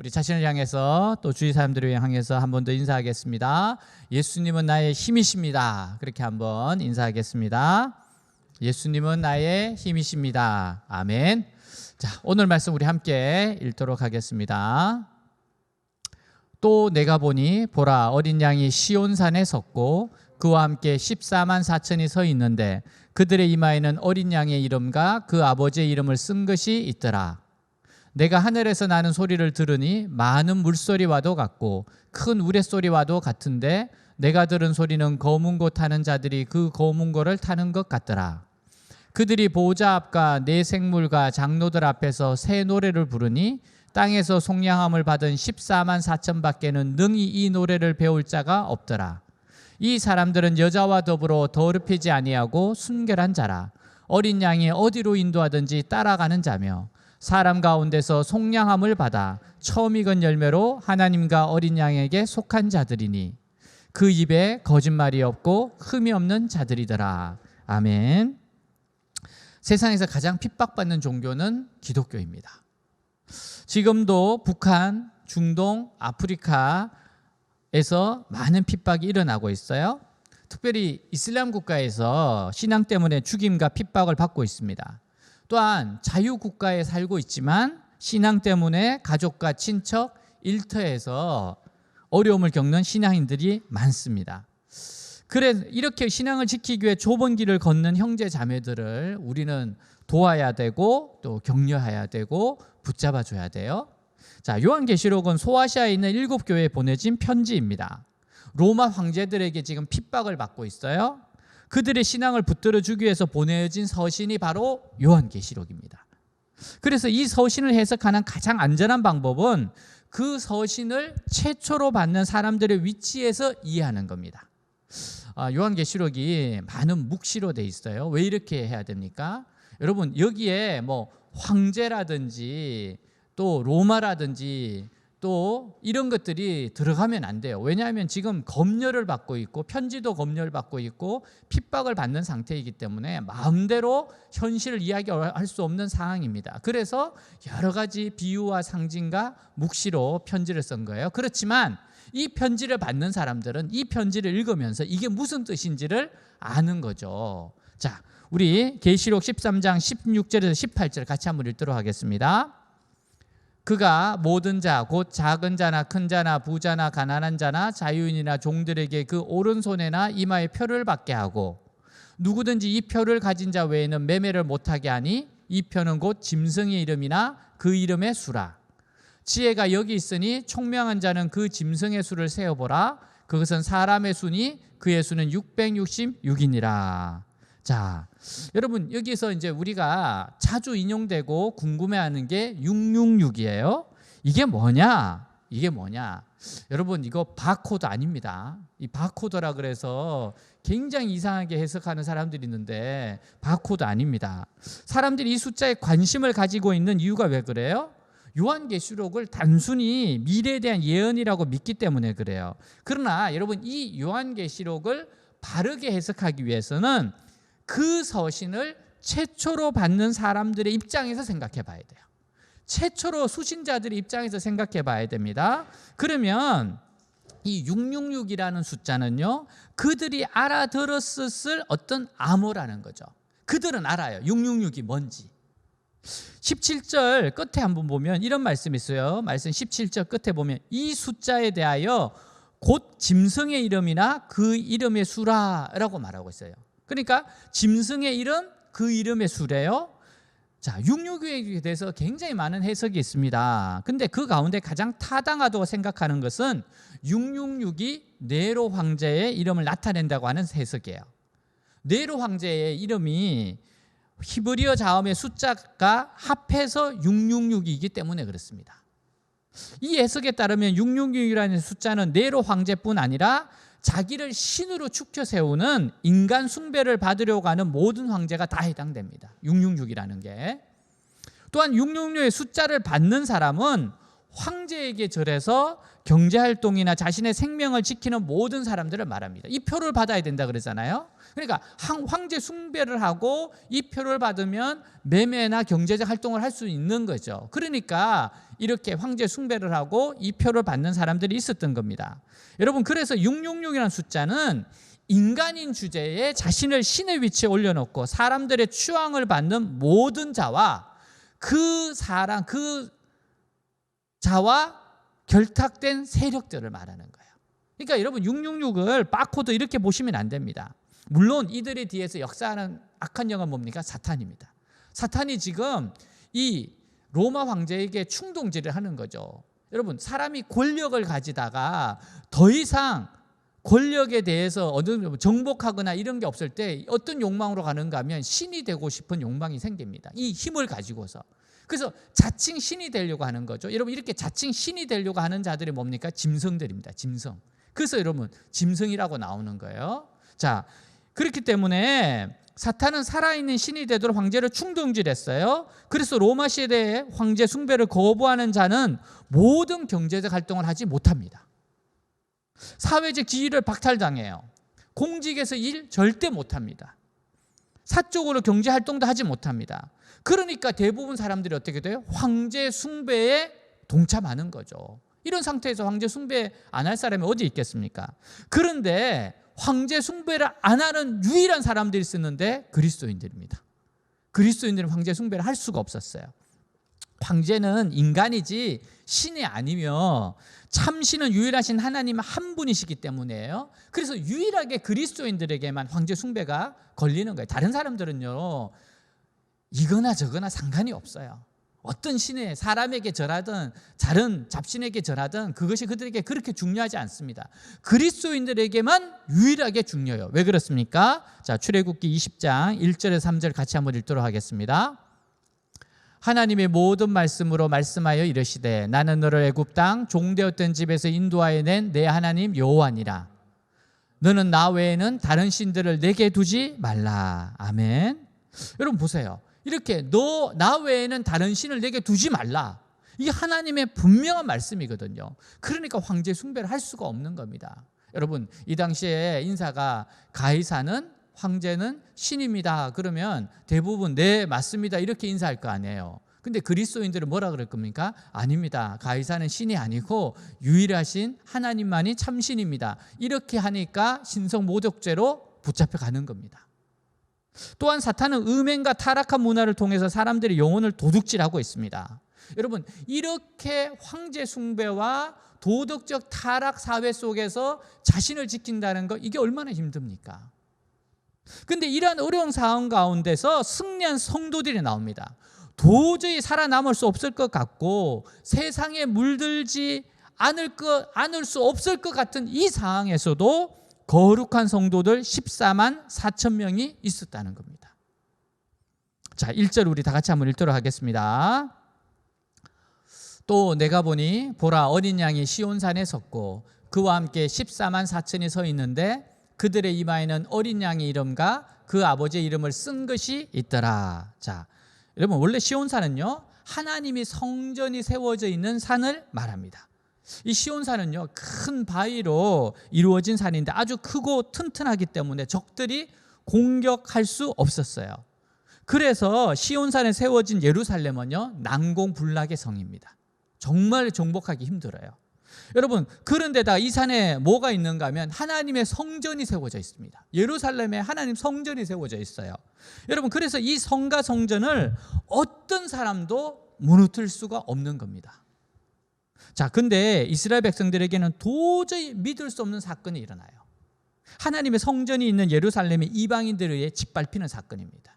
우리 자신을 향해서 또 주위 사람들을 향해서 한 번 더 인사하겠습니다. 예수님은 나의 힘이십니다. 그렇게 한번 인사하겠습니다. 예수님은 나의 힘이십니다. 아멘. 자, 오늘 말씀 우리 함께 읽도록 하겠습니다. 또 내가 보니 보라, 어린 양이 시온산에 섰고 그와 함께 14만 4천이 서 있는데 그들의 이마에는 어린 양의 이름과 그 아버지의 이름을 쓴 것이 있더라. 내가 하늘에서 나는 소리를 들으니 많은 물소리와도 같고 큰 우레소리와도 같은데 내가 들은 소리는 검은 고 타는 자들이 그 검은 고를 타는 것 같더라. 그들이 보호자 앞과 네 생물과 장로들 앞에서 새 노래를 부르니 땅에서 속량함을 받은 14만 4천 밖에는 능히 이 노래를 배울 자가 없더라. 이 사람들은 여자와 더불어 더럽히지 아니하고 순결한 자라. 어린 양이 어디로 인도하든지 따라가는 자며 사람 가운데서 속량함을 받아 처음 익은 열매로 하나님과 어린 양에게 속한 자들이니 그 입에 거짓말이 없고 흠이 없는 자들이더라. 아멘. 세상에서 가장 핍박받는 종교는 기독교입니다. 지금도 북한, 중동, 아프리카에서 많은 핍박이 일어나고 있어요. 특별히 이슬람 국가에서 신앙 때문에 죽임과 핍박을 받고 있습니다. 또한 자유국가에 살고 있지만 신앙 때문에 가족과 친척, 일터에서 어려움을 겪는 신앙인들이 많습니다. 그래서 이렇게 신앙을 지키기 위해 좁은 길을 걷는 형제 자매들을 우리는 도와야 되고 또 격려해야 되고 붙잡아줘야 돼요. 자, 요한계시록은 소아시아에 있는 7교회에 보내진 편지입니다. 로마 황제들에게 지금 핍박을 받고 있어요. 그들의 신앙을 붙들어주기 위해서 보내진 서신이 바로 요한계시록입니다. 그래서 이 서신을 해석하는 가장 안전한 방법은 그 서신을 최초로 받는 사람들의 위치에서 이해하는 겁니다. 요한계시록이 많은 묵시로 돼 있어요. 왜 이렇게 해야 됩니까? 여러분, 여기에 뭐 황제라든지 또 로마라든지 또 이런 것들이 들어가면 안 돼요. 왜냐하면 지금 검열을 받고 있고 편지도 검열을 받고 있고 핍박을 받는 상태이기 때문에 마음대로 현실을 이야기할 수 없는 상황입니다. 그래서 여러 가지 비유와 상징과 묵시로 편지를 쓴 거예요. 그렇지만 이 편지를 받는 사람들은 이 편지를 읽으면서 이게 무슨 뜻인지를 아는 거죠. 자, 우리 계시록 13장 16절에서 18절 같이 한번 읽도록 하겠습니다. 그가 모든 자 곧 작은 자나 큰 자나 부자나 가난한 자나 자유인이나 종들에게 그 오른손에나 이마에 표를 받게 하고 누구든지 이 표를 가진 자 외에는 매매를 못하게 하니 이 표는 곧 짐승의 이름이나 그 이름의 수라. 지혜가 여기 있으니 총명한 자는 그 짐승의 수를 세어보라. 그것은 사람의 수니 그의 수는 666이니라. 자, 여러분, 여기서 이제 우리가 자주 인용되고 궁금해하는 게 666이에요. 이게 뭐냐? 여러분, 이거 바코드 아닙니다. 이 바코드라 그래서 굉장히 이상하게 해석하는 사람들이 있는데 바코드 아닙니다. 사람들이 이 숫자에 관심을 가지고 있는 이유가 왜 그래요? 요한계시록을 단순히 미래에 대한 예언이라고 믿기 때문에 그래요. 그러나 여러분, 이 요한계시록을 바르게 해석하기 위해서는 그 서신을 최초로 받는 사람들의 입장에서 생각해 봐야 돼요. 최초로 수신자들의 입장에서 생각해 봐야 됩니다. 그러면 이 666이라는 숫자는요, 그들이 알아들었을 어떤 암호라는 거죠. 그들은 알아요. 666이 뭔지. 17절 끝에 한번 보면 이런 말씀이 있어요. 말씀 17절 끝에 보면 이 숫자에 대하여 곧 짐승의 이름이나 그 이름의 수라라고 말하고 있어요. 그러니까 짐승의 이름, 그 이름의 수래요. 자, 666에 대해서 굉장히 많은 해석이 있습니다. 근데 그 가운데 가장 타당하다고 생각하는 것은 666이 네로 황제의 이름을 나타낸다고 하는 해석이에요. 네로 황제의 이름이 히브리어 자음의 숫자가 합해서 666이기 때문에 그렇습니다. 이 해석에 따르면 666이라는 숫자는 네로 황제뿐 아니라 자기를 신으로 축켜 세우는 인간 숭배를 받으려고 하는 모든 황제가 다 해당됩니다. 666이라는 게. 또한 666의 숫자를 받는 사람은 황제에게 절해서 경제활동이나 자신의 생명을 지키는 모든 사람들을 말합니다. 이 표를 받아야 된다 그러잖아요. 그러니까 황제 숭배를 하고 이 표를 받으면 매매나 경제적 활동을 할 수 있는 거죠. 그러니까 이렇게 황제 숭배를 하고 이 표를 받는 사람들이 있었던 겁니다. 여러분, 그래서 666이라는 숫자는 인간인 주제에 자신을 신의 위치에 올려놓고 사람들의 추앙을 받는 모든 자와 그 자와 결탁된 세력들을 말하는 거예요. 그러니까 여러분, 666을 바코드 이렇게 보시면 안 됩니다. 물론 이들의 뒤에서 역사하는 악한 영은 뭡니까? 사탄입니다. 사탄이 지금 이 로마 황제에게 충동질을 하는 거죠. 여러분, 사람이 권력을 가지다가 더 이상 권력에 대해서 정복하거나 이런 게 없을 때 어떤 욕망으로 가는가 하면 신이 되고 싶은 욕망이 생깁니다. 이 힘을 가지고서. 그래서 자칭 신이 되려고 하는 거죠. 여러분, 이렇게 자칭 신이 되려고 하는 자들이 뭡니까? 짐승들입니다. 짐승. 그래서 여러분, 짐승이라고 나오는 거예요. 자, 그렇기 때문에 사탄은 살아있는 신이 되도록 황제를 충동질했어요. 그래서 로마 시대에 황제 숭배를 거부하는 자는 모든 경제적 활동을 하지 못합니다. 사회적 지위를 박탈당해요. 공직에서 일 절대 못합니다. 사적으로 경제 활동도 하지 못합니다. 그러니까 대부분 사람들이 어떻게 돼요? 황제 숭배에 동참하는 거죠. 이런 상태에서 황제 숭배 안 할 사람이 어디 있겠습니까? 그런데 황제 숭배를 안 하는 유일한 사람들이 있었는데 그리스도인들입니다. 그리스도인들은 황제 숭배를 할 수가 없었어요. 황제는 인간이지 신이 아니며 참신은 유일하신 하나님 한 분이시기 때문에요. 그래서 유일하게 그리스도인들에게만 황제 숭배가 걸리는 거예요. 다른 사람들은요, 이거나 저거나 상관이 없어요. 어떤 신에 사람에게 절하든 다른 잡신에게 절하든 그것이 그들에게 그렇게 중요하지 않습니다. 그리스도인들에게만 유일하게 중요해요. 왜 그렇습니까? 자, 출애굽기 20장 1절에서 3절 같이 한번 읽도록 하겠습니다. 하나님의 모든 말씀으로 말씀하여 이르시되 나는 너를 애굽 땅 종되었던 집에서 인도하여 낸 내 하나님 여호와니라. 너는 나 외에는 다른 신들을 내게 두지 말라. 아멘. 여러분 보세요. 이렇게 너 나 외에는 다른 신을 내게 두지 말라. 이게 하나님의 분명한 말씀이거든요. 그러니까 황제 숭배를 할 수가 없는 겁니다. 여러분, 이 당시에 인사가 가이사는 황제는 신입니다. 그러면 대부분 네 맞습니다 이렇게 인사할 거 아니에요. 근데 그리스도인들은 뭐라 그럴 겁니까? 아닙니다. 가이사는 신이 아니고 유일하신 하나님만이 참신입니다. 이렇게 하니까 신성모독죄로 붙잡혀 가는 겁니다. 또한 사탄은 음행과 타락한 문화를 통해서 사람들의 영혼을 도둑질하고 있습니다. 여러분, 이렇게 황제 숭배와 도덕적 타락 사회 속에서 자신을 지킨다는 거, 이게 얼마나 힘듭니까? 근데 이러한 어려운 상황 가운데서 승리한 성도들이 나옵니다. 도저히 살아남을 수 없을 것 같고 세상에 물들지 않을 수 없을 것 같은 이 상황에서도 거룩한 성도들 14만 4천 명이 있었다는 겁니다. 자, 1절 우리 다 같이 한번 읽도록 하겠습니다. 또 내가 보니 보라, 어린 양이 시온산에 섰고 그와 함께 14만 4천이 서 있는데 그들의 이마에는 어린 양의 이름과 그 아버지의 이름을 쓴 것이 있더라. 자, 여러분, 원래 시온산은요, 하나님이 성전이 세워져 있는 산을 말합니다. 이 시온산은요, 큰 바위로 이루어진 산인데 아주 크고 튼튼하기 때문에 적들이 공격할 수 없었어요. 그래서 시온산에 세워진 예루살렘은요, 난공불락의 성입니다. 정말 정복하기 힘들어요. 여러분, 그런데다 이 산에 뭐가 있는가 하면 하나님의 성전이 세워져 있습니다. 예루살렘에 하나님 성전이 세워져 있어요. 여러분, 그래서 이 성과 성전을 어떤 사람도 무너뜨릴 수가 없는 겁니다. 자, 근데 이스라엘 백성들에게는 도저히 믿을 수 없는 사건이 일어나요. 하나님의 성전이 있는 예루살렘이 이방인들에 의해 짓밟히는 사건입니다.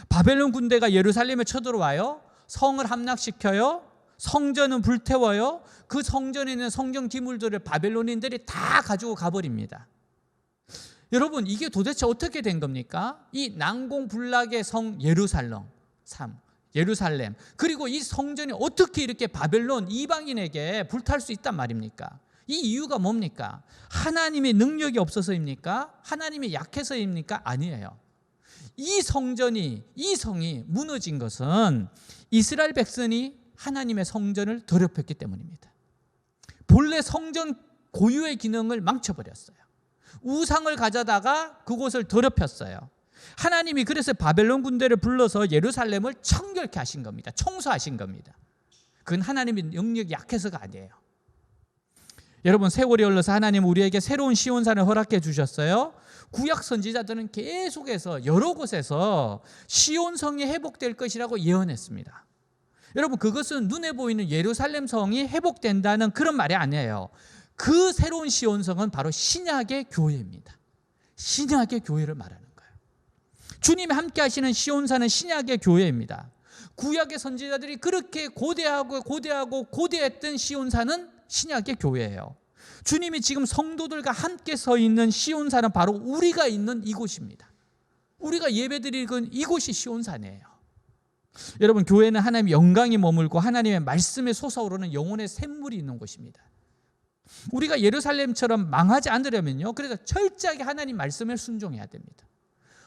바벨론 군대가 예루살렘에 쳐들어와요. 성을 함락시켜요. 성전은 불태워요. 그 성전에 있는 성경 기물들을 바벨론인들이 다 가지고 가버립니다. 여러분, 이게 도대체 어떻게 된 겁니까? 이 난공불락의 성 예루살렘, 그리고 이 성전이 어떻게 이렇게 바벨론 이방인에게 불탈 수 있단 말입니까? 이 이유가 뭡니까? 하나님의 능력이 없어서입니까? 하나님이 약해서입니까? 아니에요. 이 성이 무너진 것은 이스라엘 백성이 하나님의 성전을 더럽혔기 때문입니다. 본래 성전 고유의 기능을 망쳐버렸어요. 우상을 가져다가 그곳을 더럽혔어요. 하나님이 그래서 바벨론 군대를 불러서 예루살렘을 청결케 하신 겁니다. 청소하신 겁니다. 그건 하나님의 능력이 약해서가 아니에요. 여러분, 세월이 흘러서 하나님은 우리에게 새로운 시온산을 허락해 주셨어요. 구약 선지자들은 계속해서 여러 곳에서 시온성이 회복될 것이라고 예언했습니다. 여러분, 그것은 눈에 보이는 예루살렘 성이 회복된다는 그런 말이 아니에요. 그 새로운 시온성은 바로 신약의 교회입니다. 신약의 교회를 말하는 거예요. 주님이 함께 하시는 시온산은 신약의 교회입니다. 구약의 선지자들이 그렇게 고대했던 시온산은 신약의 교회예요. 주님이 지금 성도들과 함께 서 있는 시온산은 바로 우리가 있는 이곳입니다. 우리가 예배드리는 이곳이 시온산이에요. 여러분, 교회는 하나님의 영광이 머물고 하나님의 말씀에 솟아오르는 영혼의 샘물이 있는 곳입니다. 우리가 예루살렘처럼 망하지 않으려면요, 그래서 철저하게 하나님 말씀을 순종해야 됩니다.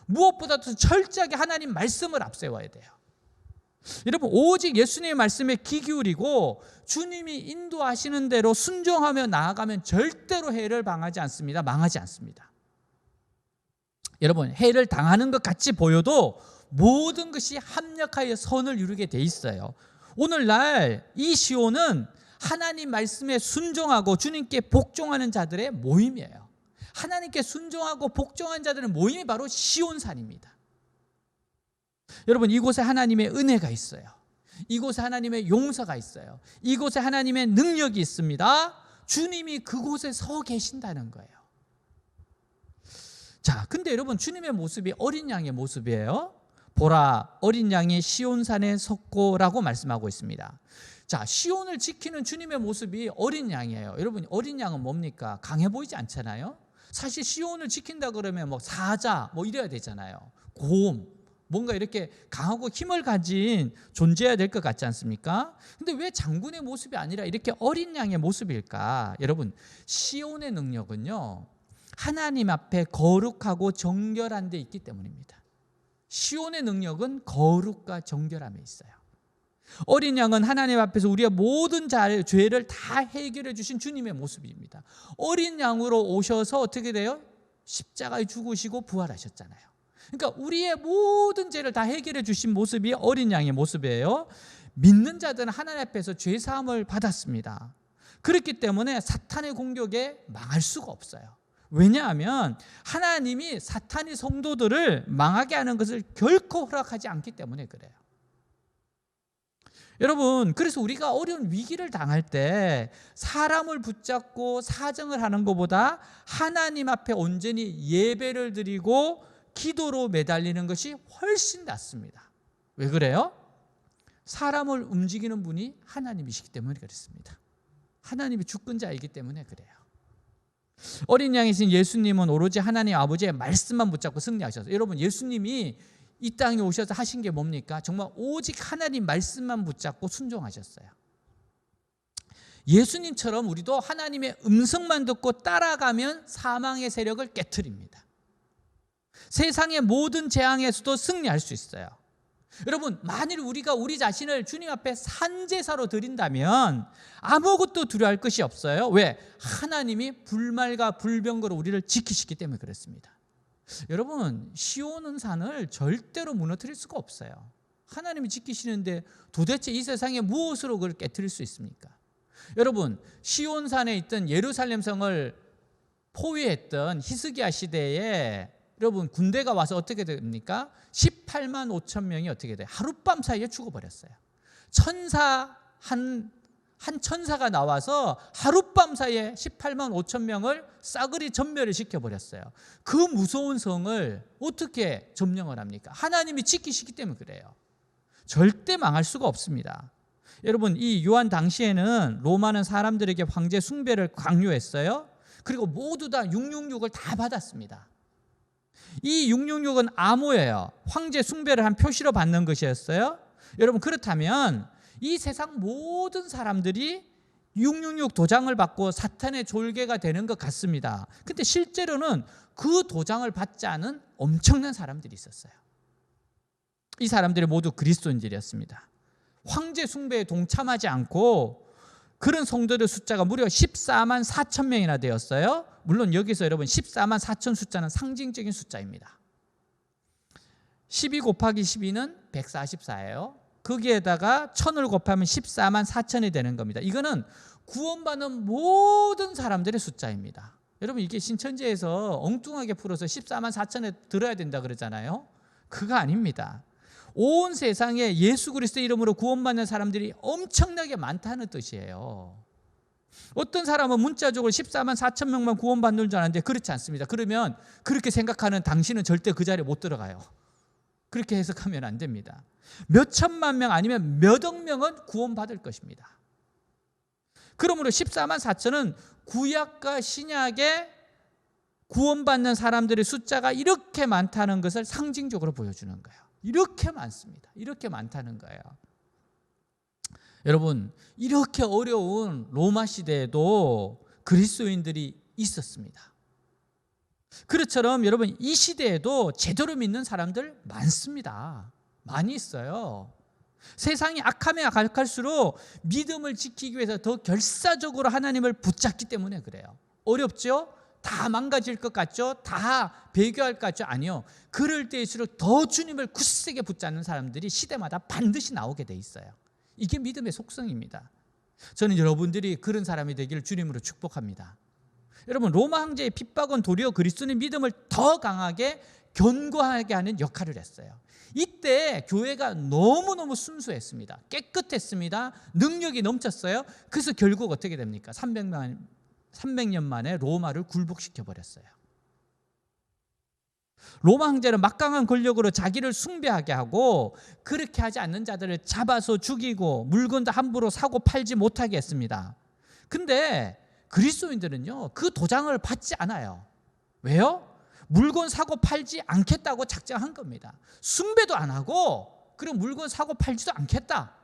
무엇보다도 철저하게 하나님 말씀을 앞세워야 돼요. 여러분, 오직 예수님의 말씀에 귀 기울이고 주님이 인도하시는 대로 순종하며 나아가면 절대로 해를 당하지 않습니다. 망하지 않습니다. 여러분, 해를 당하는 것 같이 보여도 모든 것이 합력하여 선을 이루게 돼 있어요. 오늘날 이 시온은 하나님 말씀에 순종하고 주님께 복종하는 자들의 모임이에요. 하나님께 순종하고 복종한 자들의 모임이 바로 시온산입니다. 여러분, 이곳에 하나님의 은혜가 있어요. 이곳에 하나님의 용서가 있어요. 이곳에 하나님의 능력이 있습니다. 주님이 그곳에 서 계신다는 거예요. 자, 근데 여러분, 주님의 모습이 어린 양의 모습이에요. 보라, 어린 양이 시온산에 섰고라고 말씀하고 있습니다. 자, 시온을 지키는 주님의 모습이 어린 양이에요. 여러분, 어린 양은 뭡니까? 강해 보이지 않잖아요. 사실 시온을 지킨다 그러면 뭐 사자 뭐 이래야 되잖아요. 곰, 뭔가 이렇게 강하고 힘을 가진 존재해야 될 것 같지 않습니까? 근데 왜 장군의 모습이 아니라 이렇게 어린 양의 모습일까? 여러분, 시온의 능력은요, 하나님 앞에 거룩하고 정결한 데 있기 때문입니다. 시온의 능력은 거룩과 정결함에 있어요. 어린 양은 하나님 앞에서 우리의 모든 죄를 다 해결해 주신 주님의 모습입니다. 어린 양으로 오셔서 어떻게 돼요? 십자가에 죽으시고 부활하셨잖아요. 그러니까 우리의 모든 죄를 다 해결해 주신 모습이 어린 양의 모습이에요. 믿는 자들은 하나님 앞에서 죄 사함을 받았습니다. 그렇기 때문에 사탄의 공격에 망할 수가 없어요. 왜냐하면 하나님이 사탄이 성도들을 망하게 하는 것을 결코 허락하지 않기 때문에 그래요. 여러분, 그래서 우리가 어려운 위기를 당할 때 사람을 붙잡고 사정을 하는 것보다 하나님 앞에 온전히 예배를 드리고 기도로 매달리는 것이 훨씬 낫습니다. 왜 그래요? 사람을 움직이는 분이 하나님이시기 때문에 그렇습니다. 하나님이 주권자이기 때문에 그래요. 어린 양이신 예수님은 오로지 하나님 아버지의 말씀만 붙잡고 승리하셨어요. 여러분, 예수님이 이 땅에 오셔서 하신 게 뭡니까? 정말 오직 하나님 말씀만 붙잡고 순종하셨어요. 예수님처럼 우리도 하나님의 음성만 듣고 따라가면 사망의 세력을 깨트립니다. 세상의 모든 재앙에서도 승리할 수 있어요. 여러분, 만일 우리가 우리 자신을 주님 앞에 산제사로 드린다면 아무것도 두려워할 것이 없어요. 왜? 하나님이 불말과 불병거로 우리를 지키시기 때문에 그렇습니다. 여러분, 시온은 산을 절대로 무너뜨릴 수가 없어요. 하나님이 지키시는데 도대체 이 세상에 무엇으로 그걸 깨트릴 수 있습니까? 여러분, 시온산에 있던 예루살렘 성을 포위했던 히스기야 시대에 여러분, 군대가 와서 어떻게 됩니까? 18만 5천 명이 어떻게 돼요? 하룻밤 사이에 죽어버렸어요. 한 천사가 나와서 하룻밤 사이에 18만 5천 명을 싸그리 전멸을 시켜버렸어요. 그 무서운 성을 어떻게 점령을 합니까? 하나님이 지키시기 때문에 그래요. 절대 망할 수가 없습니다. 여러분, 이 요한 당시에는 로마는 사람들에게 황제 숭배를 강요했어요. 그리고 모두 다 666을 다 받았습니다. 이 666은 암호예요. 황제 숭배를 한 표시로 받는 것이었어요. 여러분, 그렇다면 이 세상 모든 사람들이 666 도장을 받고 사탄의 졸개가 되는 것 같습니다. 근데 실제로는 그 도장을 받지 않은 엄청난 사람들이 있었어요. 이 사람들이 모두 그리스도인들이었습니다. 황제 숭배에 동참하지 않고 그런 성도들 숫자가 무려 14만 4천 명이나 되었어요. 물론 여기서 여러분 14만 4천 숫자는 상징적인 숫자입니다. 12 곱하기 12는 144예요. 거기에다가 1000을 곱하면 14만 4천이 되는 겁니다. 이거는 구원받는 모든 사람들의 숫자입니다. 여러분 이게 신천지에서 엉뚱하게 풀어서 14만 4천에 들어야 된다 그러잖아요. 그거 아닙니다. 온 세상에 예수 그리스도 이름으로 구원받는 사람들이 엄청나게 많다는 뜻이에요. 어떤 사람은 문자적으로 14만 4천 명만 구원받는 줄 아는데 그렇지 않습니다. 그러면 그렇게 생각하는 당신은 절대 그 자리에 못 들어가요. 그렇게 해석하면 안 됩니다. 몇 천만 명 아니면 몇 억 명은 구원받을 것입니다. 그러므로 14만 4천은 구약과 신약에 구원받는 사람들의 숫자가 이렇게 많다는 것을 상징적으로 보여주는 거예요. 이렇게 많습니다. 이렇게 많다는 거예요. 여러분, 이렇게 어려운 로마 시대에도 그리스도인들이 있었습니다. 그렇처럼 여러분 이 시대에도 제대로 믿는 사람들 많습니다. 많이 있어요. 세상이 악하면 악할수록 믿음을 지키기 위해서 더 결사적으로 하나님을 붙잡기 때문에 그래요. 어렵죠? 다 망가질 것 같죠? 다 배교할 것 같죠? 아니요. 그럴 때일수록 더 주님을 굳세게 붙잡는 사람들이 시대마다 반드시 나오게 돼 있어요. 이게 믿음의 속성입니다. 저는 여러분들이 그런 사람이 되기를 주님으로 축복합니다. 여러분 로마 황제의 핍박은 도리어 그리스도의 믿음을 더 강하게 견고하게 하는 역할을 했어요. 이때 교회가 너무너무 순수했습니다. 깨끗했습니다. 능력이 넘쳤어요. 그래서 결국 어떻게 됩니까? 300년 만에 로마를 굴복시켜버렸어요. 로마 황제는 막강한 권력으로 자기를 숭배하게 하고 그렇게 하지 않는 자들을 잡아서 죽이고 물건도 함부로 사고 팔지 못하게 했습니다. 근데 그리스도인들은요 그 도장을 받지 않아요. 왜요? 물건 사고 팔지 않겠다고 작정한 겁니다. 숭배도 안 하고 그리고 물건 사고 팔지도 않겠다.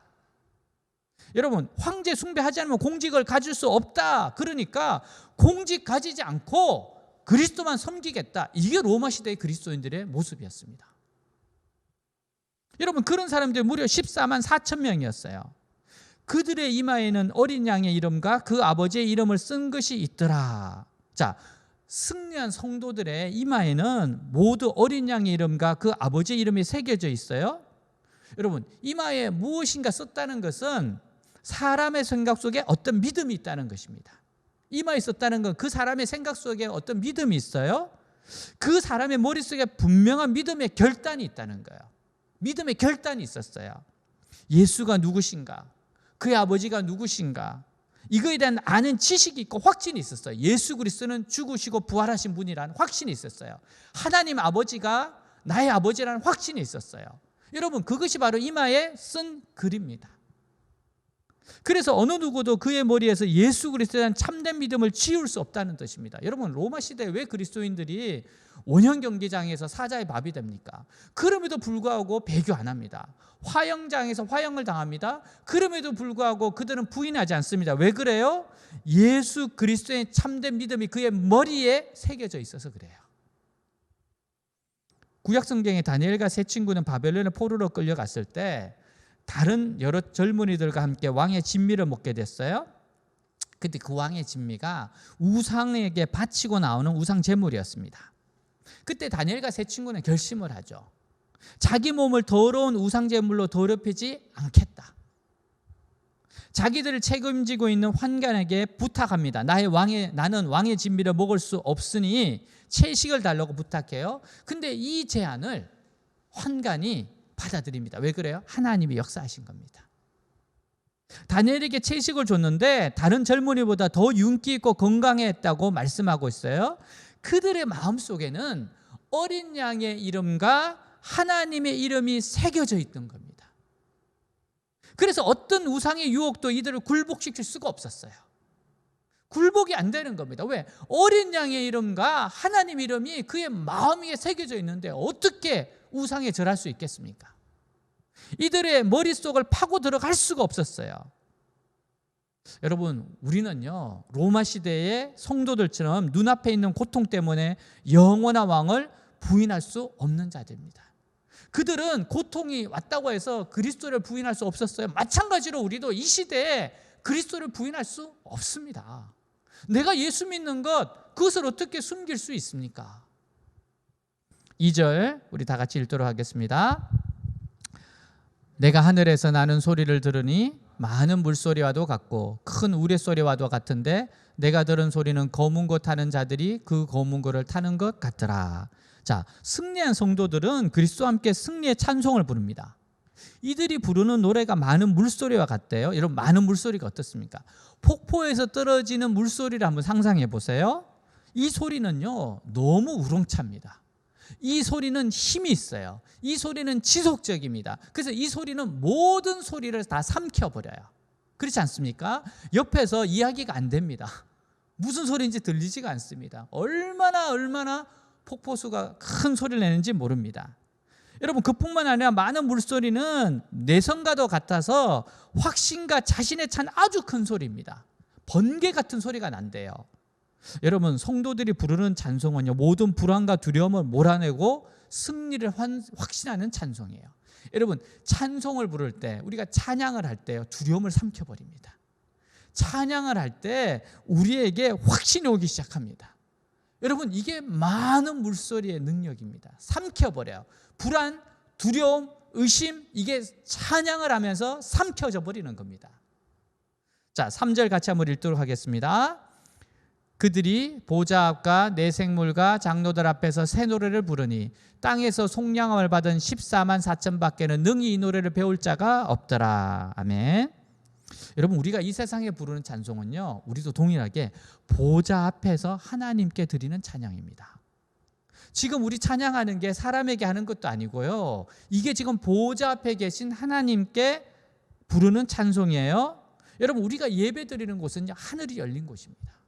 여러분 황제 숭배하지 않으면 공직을 가질 수 없다. 그러니까 공직 가지지 않고 그리스도만 섬기겠다. 이게 로마 시대의 그리스도인들의 모습이었습니다. 여러분 그런 사람들이 무려 14만 4천 명이었어요. 그들의 이마에는 어린 양의 이름과 그 아버지의 이름을 쓴 것이 있더라. 자, 승리한 성도들의 이마에는 모두 어린 양의 이름과 그 아버지의 이름이 새겨져 있어요. 여러분 이마에 무엇인가 썼다는 것은 사람의 생각 속에 어떤 믿음이 있다는 것입니다. 이마에 썼다는 건 그 사람의 생각 속에 어떤 믿음이 있어요. 그 사람의 머릿속에 분명한 믿음의 결단이 있다는 거예요. 믿음의 결단이 있었어요. 예수가 누구신가? 그의 아버지가 누구신가? 이거에 대한 아는 지식이 있고 확신이 있었어요. 예수 그리스도는 죽으시고 부활하신 분이라는 확신이 있었어요. 하나님 아버지가 나의 아버지라는 확신이 있었어요. 여러분 그것이 바로 이마에 쓴 글입니다. 그래서 어느 누구도 그의 머리에서 예수 그리스도에 대한 참된 믿음을 지울 수 없다는 뜻입니다. 여러분 로마 시대에 왜 그리스도인들이 원형 경기장에서 사자의 밥이 됩니까? 그럼에도 불구하고 배교 안 합니다. 화형장에서 화형을 당합니다. 그럼에도 불구하고 그들은 부인하지 않습니다. 왜 그래요? 예수 그리스도의 참된 믿음이 그의 머리에 새겨져 있어서 그래요. 구약성경의 다니엘과 세 친구는 바벨론의 포로로 끌려갔을 때 다른 여러 젊은이들과 함께 왕의 진미를 먹게 됐어요. 근데 그 왕의 진미가 우상에게 바치고 나오는 우상 제물이었습니다. 그때 다니엘과 세 친구는 결심을 하죠. 자기 몸을 더러운 우상 제물로 더럽히지 않겠다. 자기들을 책임지고 있는 환관에게 부탁합니다. 나는 왕의 진미를 먹을 수 없으니 채식을 달라고 부탁해요. 근데 이 제안을 환관이 받아들입니다. 왜 그래요? 하나님이 역사하신 겁니다. 다니엘에게 채식을 줬는데 다른 젊은이보다 더 윤기 있고 건강했다고 말씀하고 있어요. 그들의 마음속에는 어린 양의 이름과 하나님의 이름이 새겨져 있던 겁니다. 그래서 어떤 우상의 유혹도 이들을 굴복시킬 수가 없었어요. 굴복이 안 되는 겁니다. 왜? 어린 양의 이름과 하나님 이름이 그의 마음 위에 새겨져 있는데 어떻게 우상에 절할 수 있겠습니까? 이들의 머릿속을 파고 들어갈 수가 없었어요. 여러분 우리는요 로마 시대의 성도들처럼 눈앞에 있는 고통 때문에 영원한 왕을 부인할 수 없는 자들입니다. 그들은 고통이 왔다고 해서 그리스도를 부인할 수 없었어요. 마찬가지로 우리도 이 시대에 그리스도를 부인할 수 없습니다. 내가 예수 믿는 것, 그것을 어떻게 숨길 수 있습니까? 2절 우리 다 같이 읽도록 하겠습니다. 내가 하늘에서 나는 소리를 들으니 많은 물소리와도 같고 큰 우레소리와도 같은데 내가 들은 소리는 검은 것 타는 자들이 그 검은 것을 타는 것 같더라. 자, 승리한 성도들은 그리스도와 함께 승리의 찬송을 부릅니다. 이들이 부르는 노래가 많은 물소리와 같대요. 여러분, 많은 물소리가 어떻습니까? 폭포에서 떨어지는 물소리를 한번 상상해 보세요. 이 소리는요, 너무 우렁찹니다. 이 소리는 힘이 있어요. 이 소리는 지속적입니다. 그래서 이 소리는 모든 소리를 다 삼켜버려요. 그렇지 않습니까? 옆에서 이야기가 안 됩니다. 무슨 소리인지 들리지가 않습니다. 얼마나 폭포수가 큰 소리를 내는지 모릅니다. 여러분, 그뿐만 아니라 많은 물소리는 내성과도 같아서 확신과 자신에 찬 아주 큰 소리입니다. 번개 같은 소리가 난대요. 여러분, 성도들이 부르는 찬송은요, 모든 불안과 두려움을 몰아내고 승리를 확신하는 찬송이에요. 여러분, 찬송을 부를 때, 우리가 찬양을 할 때요, 두려움을 삼켜버립니다. 찬양을 할 때 우리에게 확신이 오기 시작합니다. 여러분, 이게 많은 물소리의 능력입니다. 삼켜버려요. 불안, 두려움, 의심, 이게 찬양을 하면서 삼켜져 버리는 겁니다. 자, 3절 같이 한번 읽도록 하겠습니다. 그들이 보좌 앞과 내 생물과 장로들 앞에서 새 노래를 부르니 땅에서 속량함을 받은 14만 4천 밖에는 능히 이 노래를 배울 자가 없더라. 아멘. 여러분, 우리가 이 세상에 부르는 찬송은요, 우리도 동일하게 보좌 앞에서 하나님께 드리는 찬양입니다. 지금 우리 찬양하는 게 사람에게 하는 것도 아니고요, 이게 지금 보좌 앞에 계신 하나님께 부르는 찬송이에요. 여러분, 우리가 예배 드리는 곳은 하늘이 열린 곳입니다.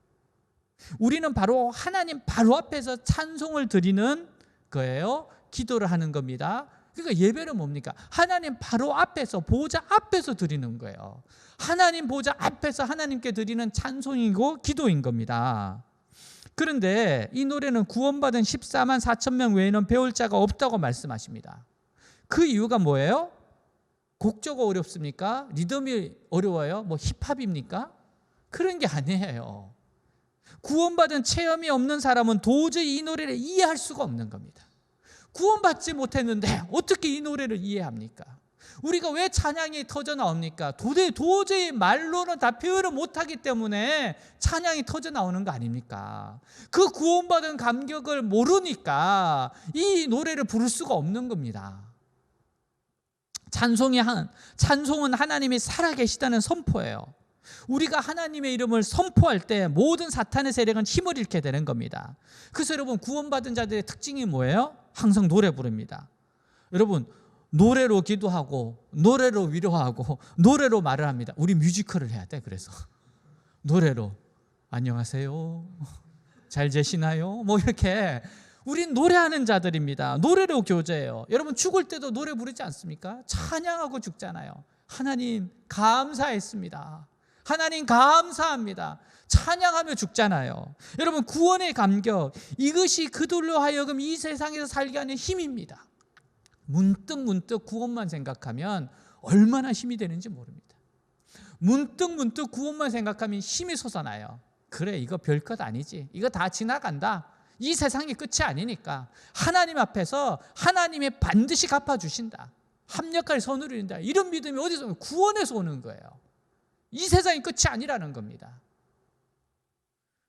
우리는 바로 하나님 바로 앞에서 찬송을 드리는 거예요. 기도를 하는 겁니다. 그러니까 예배는 뭡니까? 하나님 바로 앞에서, 보좌 앞에서 드리는 거예요. 하나님 보좌 앞에서 하나님께 드리는 찬송이고 기도인 겁니다. 그런데 이 노래는 구원받은 14만 4천 명 외에는 배울 자가 없다고 말씀하십니다. 그 이유가 뭐예요? 곡조가 어렵습니까? 리듬이 어려워요? 뭐 힙합입니까? 그런 게 아니에요. 구원받은 체험이 없는 사람은 도저히 이 노래를 이해할 수가 없는 겁니다. 구원받지 못했는데 어떻게 이 노래를 이해합니까? 우리가 왜 찬양이 터져 나옵니까? 도저히 말로는 다 표현을 못하기 때문에 찬양이 터져 나오는 거 아닙니까? 그 구원받은 감격을 모르니까 이 노래를 부를 수가 없는 겁니다. 찬송은 하나님이 살아계시다는 선포예요. 우리가 하나님의 이름을 선포할 때 모든 사탄의 세력은 힘을 잃게 되는 겁니다. 그래서 여러분, 구원받은 자들의 특징이 뭐예요? 항상 노래 부릅니다. 여러분, 노래로 기도하고 노래로 위로하고 노래로 말을 합니다. 우리 뮤지컬을 해야 돼. 그래서 노래로 안녕하세요, 잘 계시나요? 뭐 이렇게 우린 노래하는 자들입니다. 노래로 교제해요. 여러분, 죽을 때도 노래 부르지 않습니까? 찬양하고 죽잖아요. 하나님 감사했습니다. 하나님 감사합니다. 찬양하며 죽잖아요. 여러분, 구원의 감격, 이것이 그들로 하여금 이 세상에서 살게 하는 힘입니다. 문득 구원만 생각하면 얼마나 힘이 되는지 모릅니다. 문득 구원만 생각하면 힘이 솟아나요. 그래, 이거 별것 아니지, 이거 다 지나간다, 이 세상이 끝이 아니니까 하나님 앞에서 하나님이 반드시 갚아주신다, 합력할 선을 이룬다, 이런 믿음이 어디서 오는? 구원에서 오는 거예요. 이 세상이 끝이 아니라는 겁니다.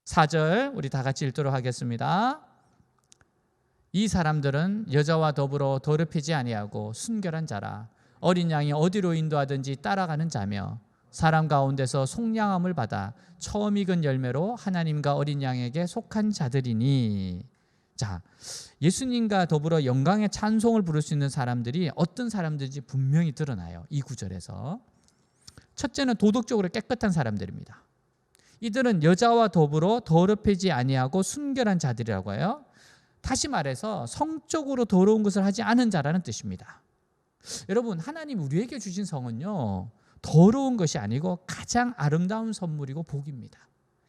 4절 우리 다 같이 읽도록 하겠습니다. 이 사람들은 여자와 더불어 더럽히지 아니하고 순결한 자라. 어린 양이 어디로 인도하든지 따라가는 자며 사람 가운데서 속량함을 받아 처음 익은 열매로 하나님과 어린 양에게 속한 자들이니. 자, 예수님과 더불어 영광의 찬송을 부를 수 있는 사람들이 어떤 사람들인지 분명히 드러나요. 이 구절에서. 첫째는 도덕적으로 깨끗한 사람들입니다. 이들은 여자와 더불어 더럽히지 아니하고 순결한 자들이라고 해요. 다시 말해서 성적으로 더러운 것을 하지 않은 자라는 뜻입니다. 여러분, 하나님 우리에게 주신 성은요, 더러운 것이 아니고 가장 아름다운 선물이고 복입니다.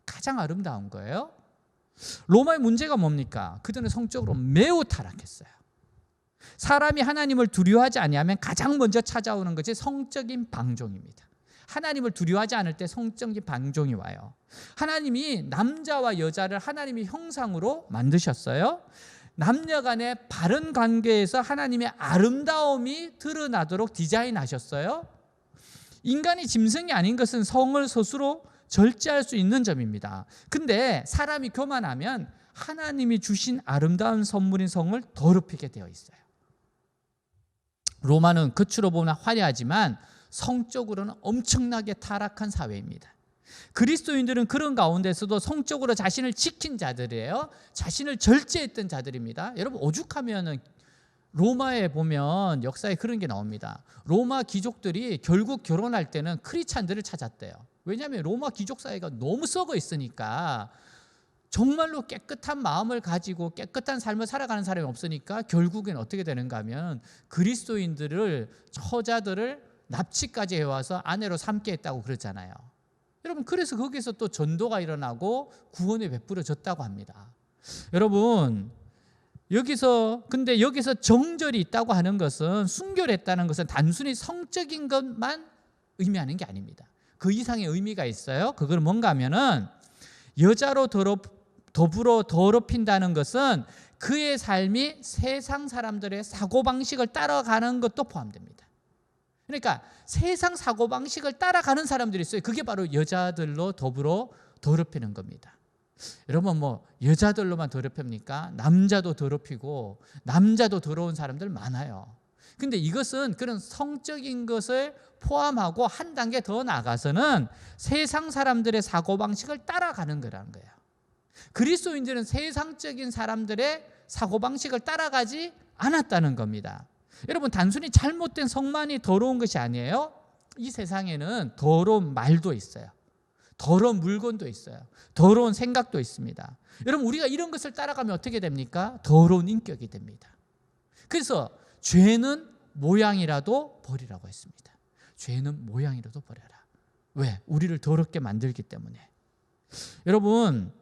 가장 아름다운 거예요. 로마의 문제가 뭡니까? 그들은 성적으로 매우 타락했어요. 사람이 하나님을 두려워하지 아니하면 가장 먼저 찾아오는 것이 성적인 방종입니다. 하나님을 두려워하지 않을 때 성적인 방종이 와요. 하나님이 남자와 여자를 하나님의 형상으로 만드셨어요. 남녀 간의 바른 관계에서 하나님의 아름다움이 드러나도록 디자인하셨어요. 인간이 짐승이 아닌 것은 성을 스스로 절제할 수 있는 점입니다. 근데 사람이 교만하면 하나님이 주신 아름다운 선물인 성을 더럽히게 되어 있어요. 로마는 겉으로 보면 화려하지만 성적으로는 엄청나게 타락한 사회입니다. 그리스도인들은 그런 가운데서도 성적으로 자신을 지킨 자들이에요. 자신을 절제했던 자들입니다. 여러분, 오죽하면 로마에 보면 역사에 그런 게 나옵니다. 로마 귀족들이 결국 결혼할 때는 크리스찬들을 찾았대요. 왜냐하면 로마 귀족 사회가 너무 썩어 있으니까 정말로 깨끗한 마음을 가지고 깨끗한 삶을 살아가는 사람이 없으니까 결국엔 어떻게 되는가 하면 그리스도인들을, 처자들을 납치까지 해와서 아내로 삼게 했다고 그러잖아요. 여러분, 그래서 거기서 또 전도가 일어나고 구원이 베풀어졌다고 합니다. 여러분, 근데 여기서 정절이 있다고 하는 것은, 순결했다는 것은 단순히 성적인 것만 의미하는 게 아닙니다. 그 이상의 의미가 있어요. 그건 뭔가 하면은 여자로 더불어 더럽힌다는 것은 그의 삶이 세상 사람들의 사고방식을 따라가는 것도 포함됩니다. 그러니까 세상 사고방식을 따라가는 사람들이 있어요. 그게 바로 여자들로 더불어 더럽히는 겁니다. 여러분, 여자들로만 더럽힙니까? 남자도 더럽히고 남자도 더러운 사람들 많아요. 근데 이것은 그런 성적인 것을 포함하고 한 단계 더 나가서는 세상 사람들의 사고방식을 따라가는 거라는 거예요. 그리스도인들은 세상적인 사람들의 사고방식을 따라가지 않았다는 겁니다. 여러분, 단순히 잘못된 성만이 더러운 것이 아니에요. 이 세상에는 더러운 말도 있어요. 더러운 물건도 있어요. 더러운 생각도 있습니다. 여러분, 우리가 이런 것을 따라가면 어떻게 됩니까? 더러운 인격이 됩니다. 그래서 죄는 모양이라도 버리라고 했습니다. 죄는 모양이라도 버려라. 왜? 우리를 더럽게 만들기 때문에. 여러분,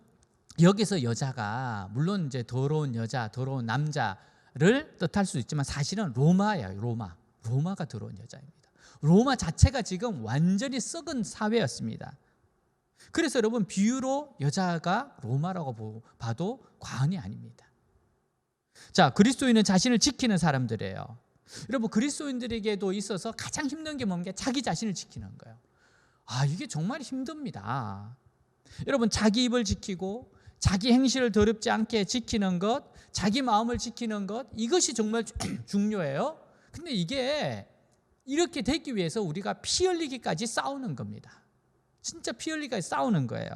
여기서 여자가 물론 이제 더러운 여자, 더러운 남자를 뜻할 수 있지만 사실은 로마예요. 로마가 더러운 여자입니다. 로마 자체가 지금 완전히 썩은 사회였습니다. 그래서 여러분, 비유로 여자가 로마라고 봐도 과언이 아닙니다. 자, 그리스도인은 자신을 지키는 사람들이에요. 여러분, 그리스도인들에게도 있어서 가장 힘든 게 뭔가? 자기 자신을 지키는 거예요. 이게 정말 힘듭니다. 여러분, 자기 입을 지키고 자기 행실을 더럽지 않게 지키는 것, 자기 마음을 지키는 것, 이것이 정말 중요해요. 근데 이게 이렇게 되기 위해서 우리가 피 흘리기까지 싸우는 겁니다. 진짜 피 흘리기까지 싸우는 거예요.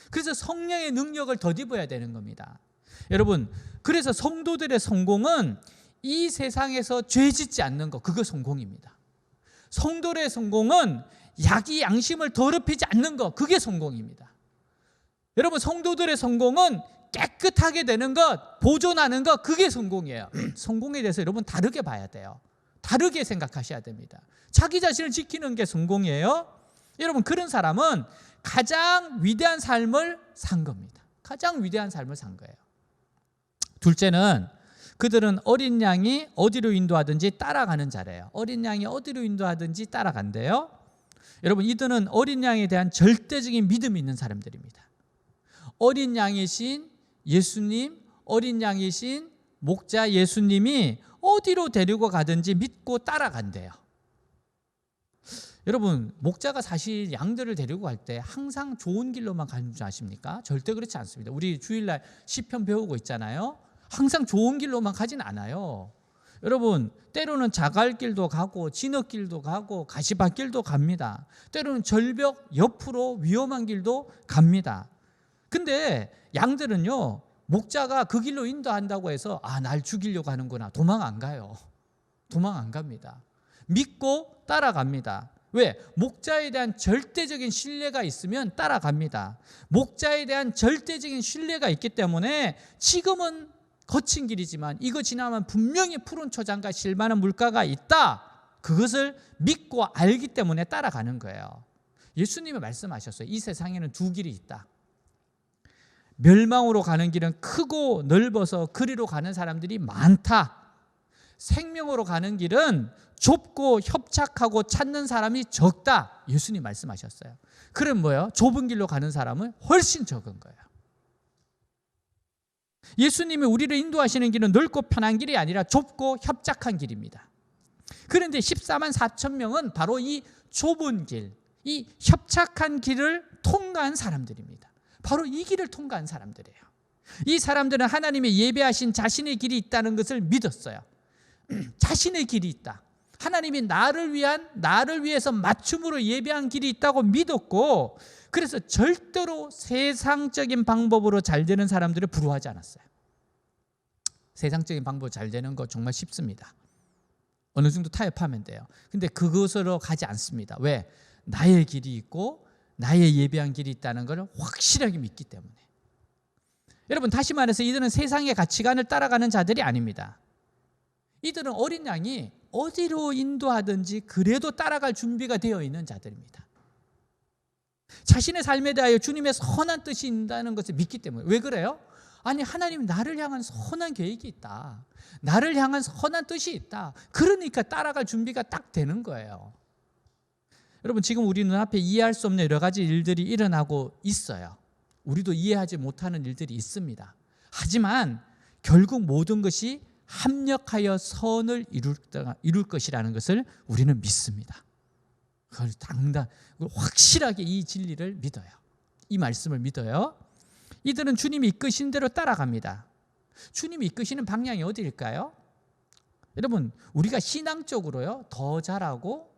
그래서 성령의 능력을 덧입어야 되는 겁니다. 여러분, 그래서 성도들의 성공은 이 세상에서 죄 짓지 않는 것, 그거 성공입니다. 성도의 성공은 자기 양심을 더럽히지 않는 것, 그게 성공입니다. 여러분, 성도들의 성공은 깨끗하게 되는 것, 보존하는 것, 그게 성공이에요. 성공에 대해서 여러분 다르게 봐야 돼요. 다르게 생각하셔야 됩니다. 자기 자신을 지키는 게 성공이에요. 여러분, 그런 사람은 가장 위대한 삶을 산 겁니다. 가장 위대한 삶을 산 거예요. 둘째는 그들은 어린 양이 어디로 인도하든지 따라가는 자래요. 어린 양이 어디로 인도하든지 따라간대요. 여러분, 이들은 어린 양에 대한 절대적인 믿음이 있는 사람들입니다. 어린 양이신 예수님, 어린 양이신 목자 예수님이 어디로 데리고 가든지 믿고 따라간대요. 여러분, 목자가 사실 양들을 데리고 갈 때 항상 좋은 길로만 가는 줄 아십니까? 절대 그렇지 않습니다. 우리 주일날 시편 배우고 있잖아요. 항상 좋은 길로만 가진 않아요. 여러분, 때로는 자갈길도 가고 진흙길도 가고 가시밭길도 갑니다. 때로는 절벽 옆으로 위험한 길도 갑니다. 근데 양들은요, 목자가 그 길로 인도한다고 해서 날 죽이려고 하는구나, 도망 안 가요. 도망 안 갑니다. 믿고 따라갑니다. 왜? 목자에 대한 절대적인 신뢰가 있으면 따라갑니다. 목자에 대한 절대적인 신뢰가 있기 때문에 지금은 거친 길이지만 이거 지나면 분명히 푸른 초장과 실만한 물가가 있다, 그것을 믿고 알기 때문에 따라가는 거예요. 예수님이 말씀하셨어요. 이 세상에는 두 길이 있다. 멸망으로 가는 길은 크고 넓어서 그리로 가는 사람들이 많다. 생명으로 가는 길은 좁고 협착하고 찾는 사람이 적다. 예수님 말씀하셨어요. 그럼 뭐예요? 좁은 길로 가는 사람은 훨씬 적은 거예요. 예수님이 우리를 인도하시는 길은 넓고 편한 길이 아니라 좁고 협착한 길입니다. 그런데 14만 4천 명은 바로 이 좁은 길, 이 협착한 길을 통과한 사람들입니다. 바로 이 길을 통과한 사람들이에요. 이 사람들은 하나님의 예배하신 자신의 길이 있다는 것을 믿었어요. 자신의 길이 있다. 하나님이 나를 위해서 맞춤으로 예배한 길이 있다고 믿었고, 그래서 절대로 세상적인 방법으로 잘 되는 사람들을 부러워하지 않았어요. 세상적인 방법으로 잘 되는 거 정말 쉽습니다. 어느 정도 타협하면 돼요. 근데 그것으로 가지 않습니다. 왜? 나의 길이 있고 나의 예배한 길이 있다는 것을 확실하게 믿기 때문에. 여러분, 다시 말해서 이들은 세상의 가치관을 따라가는 자들이 아닙니다. 이들은 어린 양이 어디로 인도하든지 그래도 따라갈 준비가 되어 있는 자들입니다. 자신의 삶에 대하여 주님의 선한 뜻이 있다는 것을 믿기 때문에. 왜 그래요? 아니, 하나님 나를 향한 선한 계획이 있다. 나를 향한 선한 뜻이 있다. 그러니까 따라갈 준비가 딱 되는 거예요. 여러분, 지금 우리 눈앞에 이해할 수 없는 여러 가지 일들이 일어나고 있어요. 우리도 이해하지 못하는 일들이 있습니다. 하지만 결국 모든 것이 합력하여 선을 이룰 것이라는 것을 우리는 믿습니다. 그걸 확실하게 이 진리를 믿어요. 이 말씀을 믿어요. 이들은 주님이 이끄신 대로 따라갑니다. 주님이 이끄시는 방향이 어디일까요? 여러분, 우리가 신앙적으로요 더 잘하고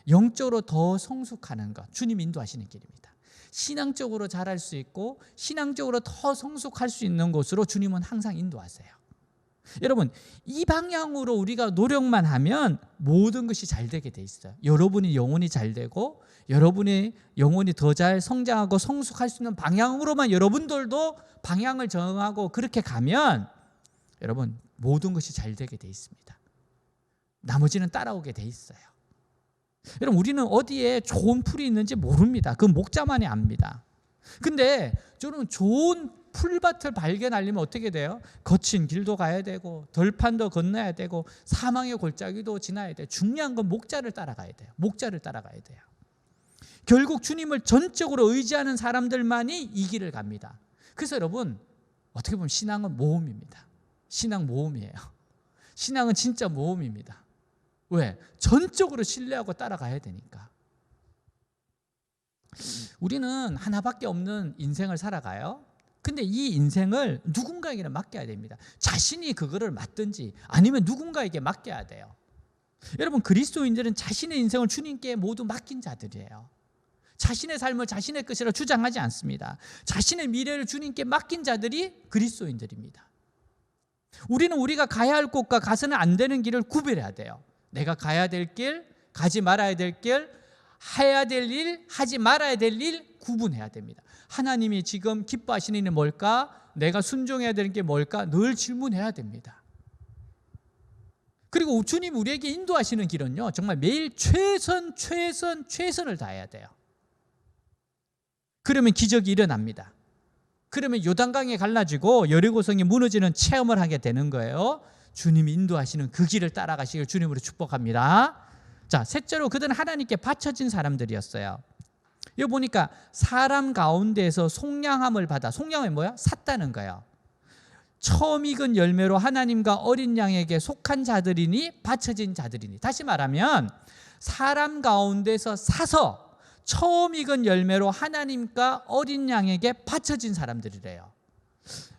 영적으로 더 성숙하는 것, 주님이 인도하시는 길입니다. 신앙적으로 잘할 수 있고 신앙적으로 더 성숙할 수 있는 곳으로 주님은 항상 인도하세요. 여러분, 이 방향으로 우리가 노력만 하면 모든 것이 잘 되게 돼 있어요. 여러분이 영혼이 잘 되고 여러분의 영혼이 더 잘 성장하고 성숙할 수 있는 방향으로만 여러분들도 방향을 정하고 그렇게 가면 여러분 모든 것이 잘 되게 돼 있습니다. 나머지는 따라오게 돼 있어요. 여러분, 우리는 어디에 좋은 풀이 있는지 모릅니다. 그 목자만이 압니다. 근데 저는 좋은 풀밭을 발견하려면 어떻게 돼요? 거친 길도 가야 되고 덜판도 건너야 되고 사망의 골짜기도 지나야 돼요. 중요한 건 목자를 따라가야 돼요. 목자를 따라가야 돼요. 결국 주님을 전적으로 의지하는 사람들만이 이 길을 갑니다. 그래서 여러분, 어떻게 보면 신앙은 모험입니다. 신앙 모험이에요. 신앙은 진짜 모험입니다. 왜? 전적으로 신뢰하고 따라가야 되니까. 우리는 하나밖에 없는 인생을 살아가요. 근데 이 인생을 누군가에게는 맡겨야 됩니다. 자신이 그거를 맡든지 아니면 누군가에게 맡겨야 돼요. 여러분, 그리스도인들은 자신의 인생을 주님께 모두 맡긴 자들이에요. 자신의 삶을 자신의 것이라 주장하지 않습니다. 자신의 미래를 주님께 맡긴 자들이 그리스도인들입니다. 우리는 우리가 가야 할 곳과 가서는 안 되는 길을 구별해야 돼요. 내가 가야 될 길, 가지 말아야 될 길, 해야 될 일, 하지 말아야 될 일 구분해야 됩니다. 하나님이 지금 기뻐하시는 일이 뭘까? 내가 순종해야 되는 게 뭘까? 늘 질문해야 됩니다. 그리고 주님 우리에게 인도하시는 길은요, 정말 매일 최선을 다해야 돼요. 그러면 기적이 일어납니다. 그러면 요단강이 갈라지고 여리고성이 무너지는 체험을 하게 되는 거예요. 주님이 인도하시는 그 길을 따라가시길 주님으로 축복합니다. 자, 셋째로 그들은 하나님께 바쳐진 사람들이었어요. 여기 보니까 사람 가운데에서 속량함을 받아, 속량은 뭐야? 샀다는 거예요. 처음 익은 열매로 하나님과 어린 양에게 속한 자들이니 바쳐진 자들이니. 다시 말하면 사람 가운데서 사서 처음 익은 열매로 하나님과 어린 양에게 바쳐진 사람들이래요.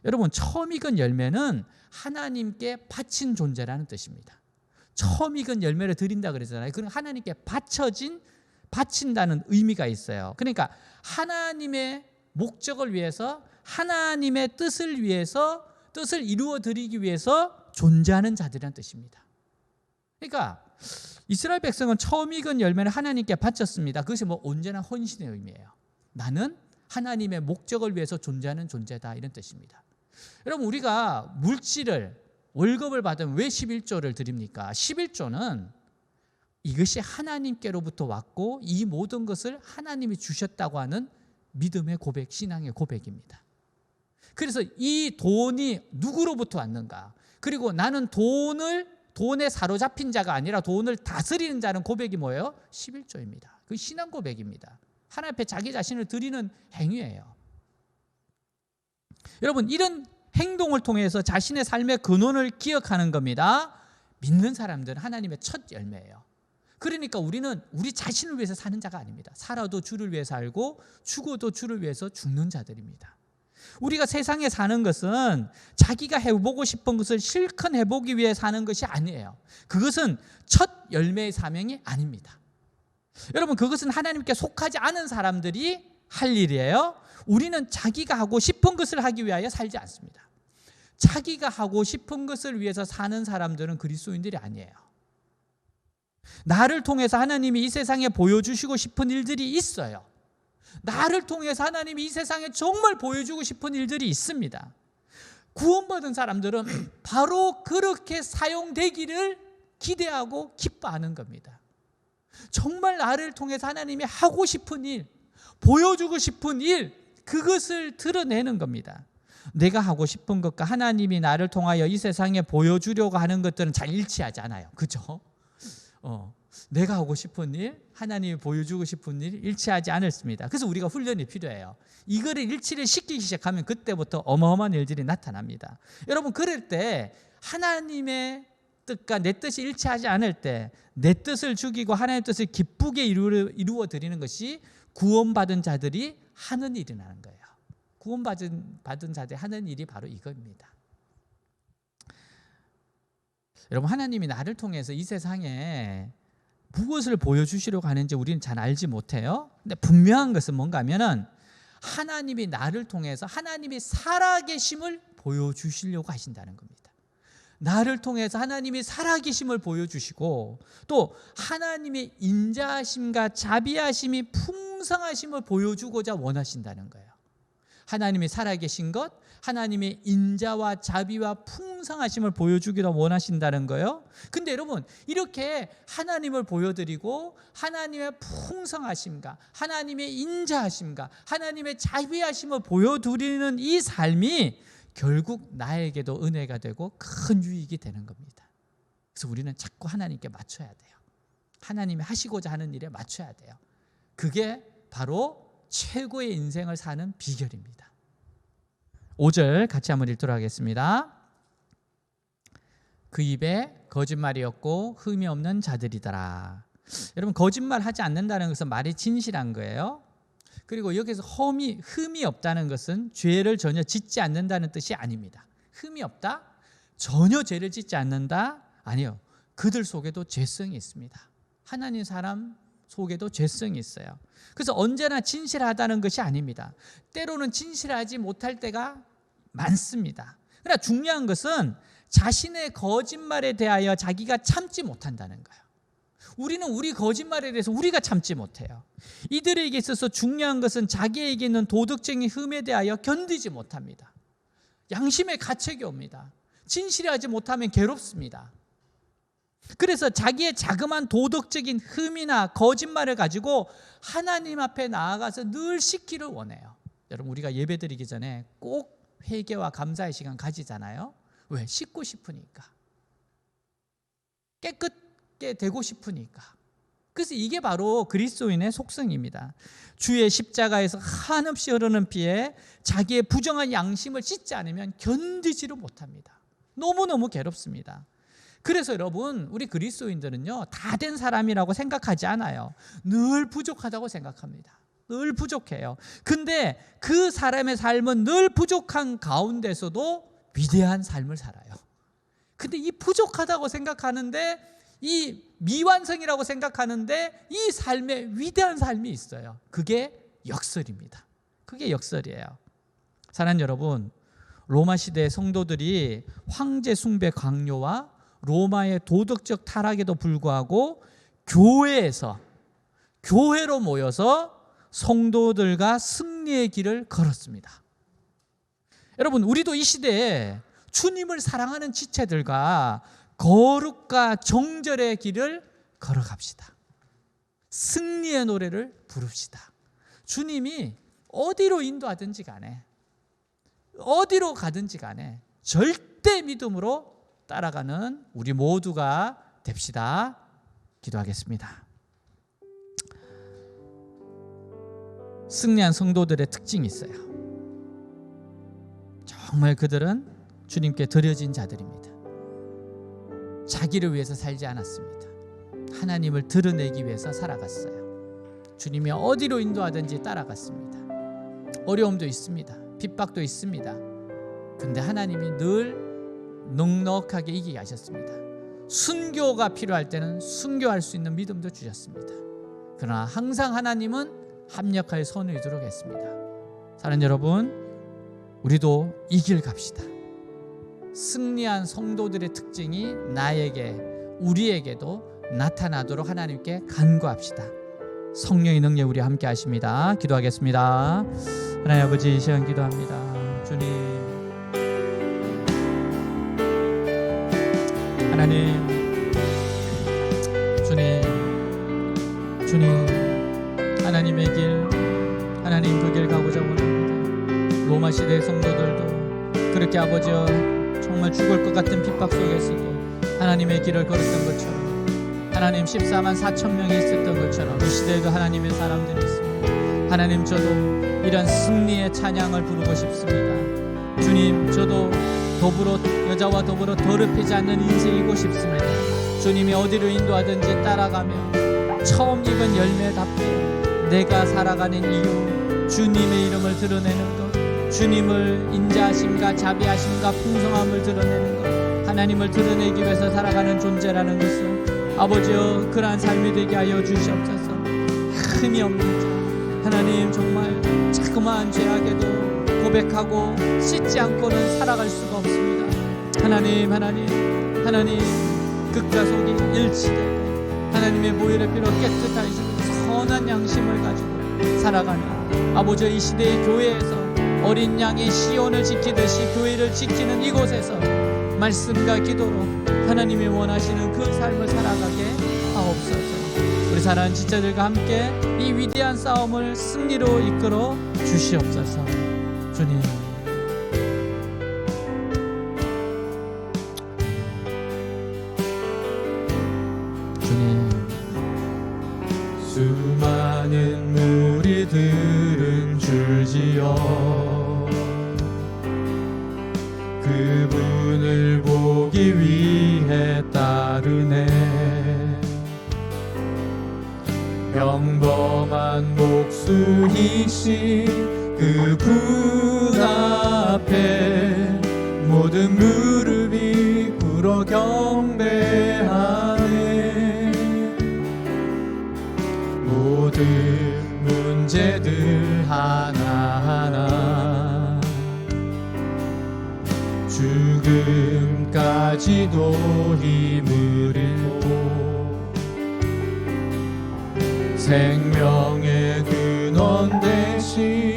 여러분, 처음 익은 열매는 하나님께 바친 존재라는 뜻입니다. 처음 익은 열매를 드린다 그랬잖아요. 그건 하나님께 바친다는 의미가 있어요. 그러니까 하나님의 목적을 위해서, 하나님의 뜻을 위해서, 뜻을 이루어 드리기 위해서 존재하는 자들이라는 뜻입니다. 그러니까 이스라엘 백성은 처음 익은 열매를 하나님께 바쳤습니다. 그것이 뭐 온전한 헌신의 의미예요. 나는 하나님의 목적을 위해서 존재하는 존재다, 이런 뜻입니다. 여러분, 우리가 물질을, 월급을 받으면 왜 11조를 드립니까? 11조는 이것이 하나님께로부터 왔고 이 모든 것을 하나님이 주셨다고 하는 믿음의 고백, 신앙의 고백입니다. 그래서 이 돈이 누구로부터 왔는가? 그리고 나는 돈을 돈에 사로잡힌 자가 아니라 돈을 다스리는 자는 고백이 뭐예요? 11조입니다. 그 신앙 고백입니다. 하나님 앞에 자기 자신을 드리는 행위예요. 여러분, 이런 행동을 통해서 자신의 삶의 근원을 기억하는 겁니다. 믿는 사람들은 하나님의 첫 열매예요. 그러니까 우리는 우리 자신을 위해서 사는 자가 아닙니다. 살아도 주를 위해 살고 죽어도 주를 위해서 죽는 자들입니다. 우리가 세상에 사는 것은 자기가 해보고 싶은 것을 실컷 해보기 위해 사는 것이 아니에요. 그것은 첫 열매의 사명이 아닙니다. 여러분, 그것은 하나님께 속하지 않은 사람들이 할 일이에요. 우리는 자기가 하고 싶은 것을 하기 위하여 살지 않습니다. 자기가 하고 싶은 것을 위해서 사는 사람들은 그리스도인들이 아니에요. 나를 통해서 하나님이 이 세상에 보여주시고 싶은 일들이 있어요. 나를 통해서 하나님이 이 세상에 정말 보여주고 싶은 일들이 있습니다. 구원받은 사람들은 바로 그렇게 사용되기를 기대하고 기뻐하는 겁니다. 정말 나를 통해서 하나님이 하고 싶은 일, 보여주고 싶은 일, 그것을 드러내는 겁니다. 내가 하고 싶은 것과 하나님이 나를 통하여 이 세상에 보여주려고 하는 것들은 잘 일치하지 않아요. 그죠? 내가 하고 싶은 일, 하나님이 보여주고 싶은 일 일치하지 않습니다. 그래서 우리가 훈련이 필요해요. 이거를 일치를 시키기 시작하면 그때부터 어마어마한 일들이 나타납니다. 여러분, 그럴 때 하나님의 뜻과 내 뜻이 일치하지 않을 때 내 뜻을 죽이고 하나님의 뜻을 기쁘게 이루어 드리는 것이 구원받은 자들이 하는 일이라는 거예요. 구원받은 자들이 하는 일이 바로 이겁니다. 여러분, 하나님이 나를 통해서 이 세상에 무엇을 보여주시려고 하는지 우리는 잘 알지 못해요. 근데 분명한 것은 뭔가 하면은 하나님이 나를 통해서 하나님이 살아계심을 보여주시려고 하신다는 겁니다. 나를 통해서 하나님이 살아계심을 보여주시고 또 하나님의 인자하심과 자비하심이 풍성하심을 보여주고자 원하신다는 거예요. 하나님이 살아계신 것, 하나님의 인자와 자비와 풍성하심을 보여주기로 원하신다는 거예요. 근데 여러분, 이렇게 하나님을 보여드리고 하나님의 풍성하심과 하나님의 인자하심과 하나님의 자비하심을 보여드리는 이 삶이 결국 나에게도 은혜가 되고 큰 유익이 되는 겁니다. 그래서 우리는 자꾸 하나님께 맞춰야 돼요. 하나님이 하시고자 하는 일에 맞춰야 돼요. 그게 바로 최고의 인생을 사는 비결입니다. 5절 같이 한번 읽도록 하겠습니다. 그 입에 거짓말이 없고 흠이 없는 자들이더라. 여러분, 거짓말하지 않는다는 것은 말이 진실한 거예요. 그리고 여기서 흠이 없다는 것은 죄를 전혀 짓지 않는다는 뜻이 아닙니다. 흠이 없다? 전혀 죄를 짓지 않는다? 아니요. 그들 속에도 죄성이 있습니다. 하나님 사람 속에도 죄성이 있어요. 그래서 언제나 진실하다는 것이 아닙니다. 때로는 진실하지 못할 때가 많습니다. 그러나 중요한 것은 자신의 거짓말에 대하여 자기가 참지 못한다는 거예요. 우리는 우리 거짓말에 대해서 우리가 참지 못해요. 이들에게 있어서 중요한 것은 자기에게 있는 도덕적인 흠에 대하여 견디지 못합니다. 양심의 가책이 옵니다. 진실하지 못하면 괴롭습니다. 그래서 자기의 자그마한 도덕적인 흠이나 거짓말을 가지고 하나님 앞에 나아가서 늘 씻기를 원해요. 여러분, 우리가 예배드리기 전에 꼭 회개와 감사의 시간 가지잖아요. 왜? 씻고 싶으니까. 깨끗게 되고 싶으니까. 그래서 이게 바로 그리스도인의 속성입니다. 주의 십자가에서 한없이 흐르는 피에 자기의 부정한 양심을 씻지 않으면 견디지를 못합니다. 너무너무 괴롭습니다. 그래서 여러분, 우리 그리스도인들은요, 다 된 사람이라고 생각하지 않아요. 늘 부족하다고 생각합니다. 늘 부족해요. 근데 그 사람의 삶은 늘 부족한 가운데서도 위대한 삶을 살아요. 근데 이 부족하다고 생각하는데, 이 미완성이라고 생각하는데 이 삶에 위대한 삶이 있어요. 그게 역설입니다. 그게 역설이에요. 사랑하는 여러분, 로마 시대의 성도들이 황제 숭배 강요와 로마의 도덕적 타락에도 불구하고 교회로 모여서 성도들과 승리의 길을 걸었습니다. 여러분, 우리도 이 시대에 주님을 사랑하는 지체들과 거룩과 정절의 길을 걸어갑시다. 승리의 노래를 부릅시다. 주님이 어디로 인도하든지 간에, 어디로 가든지 간에 절대 믿음으로 따라가는 우리 모두가 됩시다. 기도하겠습니다. 승리한 성도들의 특징이 있어요. 정말 그들은 주님께 드려진 자들입니다. 자기를 위해서 살지 않았습니다. 하나님을 드러내기 위해서 살아갔어요. 주님이 어디로 인도하든지 따라갔습니다. 어려움도 있습니다. 핍박도 있습니다. 근데 하나님이 늘 넉넉하게 이기게 하셨습니다. 순교가 필요할 때는 순교할 수 있는 믿음도 주셨습니다. 그러나 항상 하나님은 합력하여 선을 이루도록 했습니다. 사랑하는 여러분, 우리도 이 길 갑시다. 승리한 성도들의 특징이 나에게, 우리에게도 나타나도록 하나님께 간구합시다. 성령의 능력 우리 함께 하십니다. 기도하겠습니다. 하나님 아버지, 이 시간 기도합니다. 주님, 하나님, 주님, 하나님의 길, 하나님 그 길 가고자 원합니다. 로마 시대의 성도들도 그렇게 아버지여 정말 죽을 것 같은 핍박 속에서도 하나님의 길을 걸었던 것처럼, 하나님 14만 4천 명이 있었던 것처럼 이 시대에도 하나님의 사람들이 있습니다. 하나님, 저도 이런 승리의 찬양을 부르고 싶습니다. 주님, 저도 여자와 더불어 더럽히지 않는 인생이고 싶습니다. 주님이 어디로 인도하든지 따라가며 처음 익은 열매답게 내가 살아가는 이유, 주님의 이름을 드러내는 것, 주님을 인자하심과 자비하심과 풍성함을 드러내는 것, 하나님을 드러내기 위해서 살아가는 존재라는 것을 아버지여 그러한 삶이 되게 하여 주시옵소서. 흠이 없는 자, 하나님 정말 자그마한 죄악에도 고백하고 씻지 않고는 살아갈 수가 없습니다. 하나님, 극과 속이 일치되고 하나님의 보혈의 피로 깨끗하시고 선한 양심을 가지고 살아가는 아버지, 이 시대의 교회에서 어린 양이 시온을 지키듯이 교회를 지키는 이곳에서 말씀과 기도로 하나님이 원하시는 그 삶을 살아가게 하옵소서. 우리 사랑하는 지체들과 함께 이 위대한 싸움을 승리로 이끌어 주시옵소서. 주님, 수많은 무리들은 줄지어 그분을 보기 위해 따르네. 평범한 목수이신 그분 앞에 모든 무릎이 꿇어 경배하네. 모든 문제들 하나하나 죽음까지도 힘을 잃고 생명의 근원 대신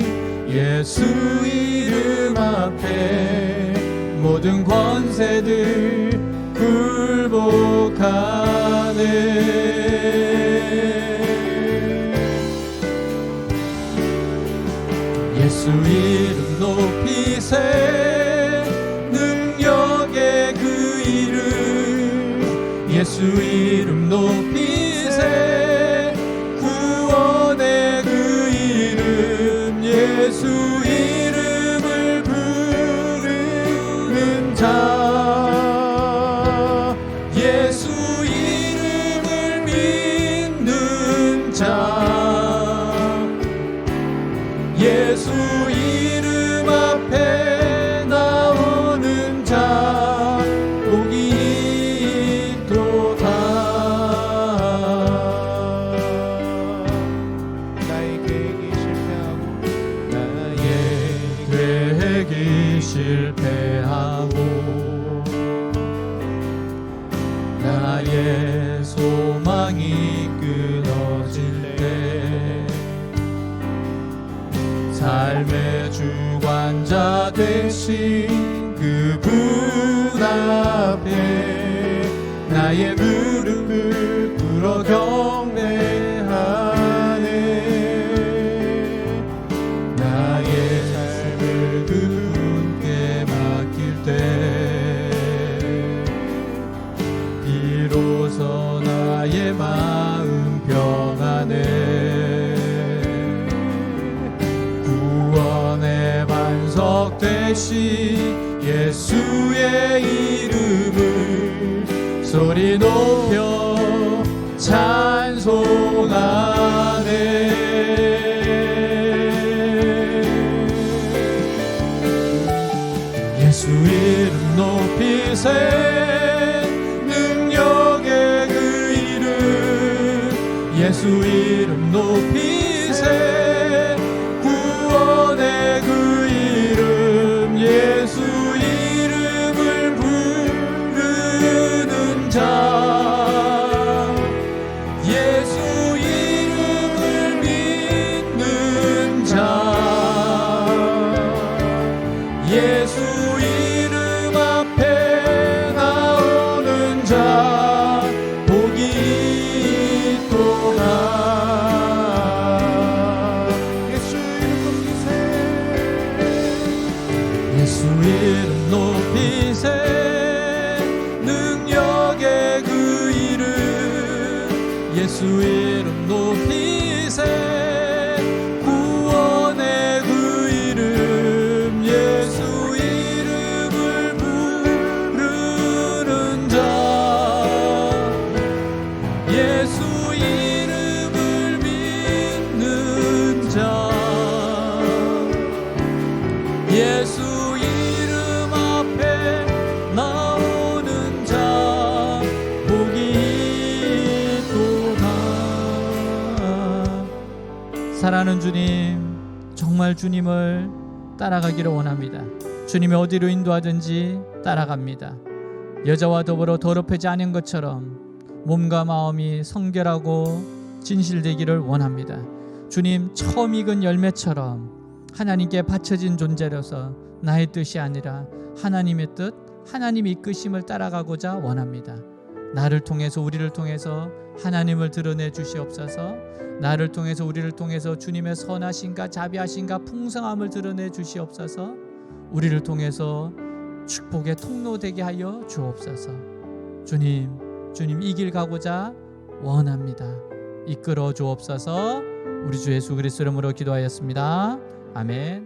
예수 이름 앞에 모든 권세들 굴복하네. 예수 이름 높이세. 능력의 그 이름. 예수 이름 높이세. 구원의 그 이름. 예수 이름을 부르는 자. 예수 이름을 믿는 자. 예수 이름 앞에 나오는 자 복이 있도다. 나의 계획이 실패하고 나의 소망이 끊어질 때 삶의 주관자 되신 그분 앞에 나의 무릎을 꿇어 경배하네. 나의 삶을 그분께 맡길 때 되신 예수의 이름을 소리 높여 찬송하네. 예수 이름 높이세 능력의 그 이름 예수 이름 높이세 구원의 그 이름 예수 이름을 부르는 자 예수 이름을 믿는 자 예수 이름 앞에 나오는 자 복이 있도다. 예수 이름 높이세 예수 이름 높이세 능력의 그 이름 예수 이름 높이세 구원의 그 이름 예수 이름을 부르는 자 예수 이름을 믿는 자 예수 이름 앞에 나오는 자 복이 있도다. 사랑하는 주님, 정말 주님을 따라가기를 원합니다. 주님이 어디로 인도하든지 따라갑니다. 여자와 더불어 더럽히지 않은 것처럼 몸과 마음이 성결하고 진실되기를 원합니다. 주님, 처음 익은 열매처럼 하나님께 바쳐진 존재로서 나의 뜻이 아니라 하나님의 뜻, 하나님의 이끄심을 따라가고자 원합니다. 나를 통해서, 우리를 통해서 하나님을 드러내 주시옵소서. 나를 통해서, 우리를 통해서 주님의 선하심과 자비하심과 풍성함을 드러내 주시옵소서. 우리를 통해서 축복의 통로 되게 하여 주옵소서. 주님 이 길 가고자 원합니다. 이끌어 주옵소서. 우리 주 예수 그리스도 이름으로 기도하였습니다. 아멘.